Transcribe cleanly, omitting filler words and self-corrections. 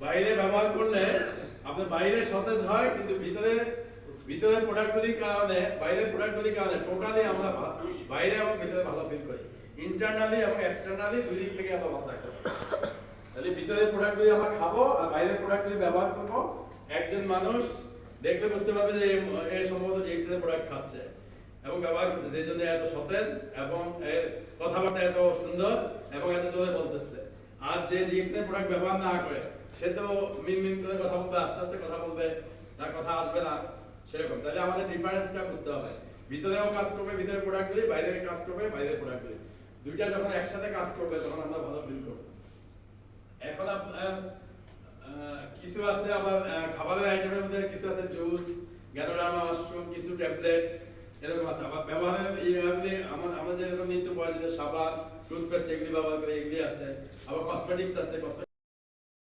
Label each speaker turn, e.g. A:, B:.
A: বাইরে ব্যবহার করলে আপনার বাইরে সতেজ হয়, কিন্তু ভিতরে প্রোডাক্টগুলির কারণে, বাইরের প্রোডাক্টগুলির কারণে টোটালি আমরা বাইরে এবং ভিতরে ভালো ফিল করি। ইন্টারনালি এবং এক্সটারনালি দুই দিক থেকে আমরা ভালো থাকতে পারি। তাহলে ভিতরের প্রোডাক্টগুলি আমরা খাবো আর বাইরের প্রোডাক্টগুলি ব্যবহার করবো। একজন মানুষ দেখলে বুঝতে পারবে যে এই সম্ভবত ডিএক্সএল এর প্রোডাক্ট খাচ্ছে এবং ব্যবহার করতেছে, এই জন্য এত সতেজ এবং এর কথাবার্তা এত সুন্দর এবং এত জোরে বলতেছে। আর যে ডিএক্সএল প্রোডাক্ট ব্যবহার না করে সে তো মিন করে কথা বলবে, আস্তে আস্তে কথা বলবে, তার কথা আসবে না সেরকম। তাহলে আমাদের ডিফারেন্সটা বুঝতে হবে। ভিতরেও কাজ করবে ভিতরের প্রোডাক্টগুলি, বাইরে কাজ করবে বাইরের প্রোডাক্টগুলি। দুইটা যখন একসাথে কাজ করবে তখন আমরা ভালো ফিল করব। এখন আপনার কিছু আছে আবার খাবারের আইটেমের মধ্যে কিছু আছে জুস, গ্যানোডার্মা মাশরুম, কিছু ট্যাবলেট এরকম আছে। আবার ব্যবহারের এইভাবে আমরা যেরকম নিত্য প্রয়োজনীয় সাবান, টুথপেস্ট এগুলি ব্যবহার করি, এগুলি আছে। আবার কসমেটিক্স আছে।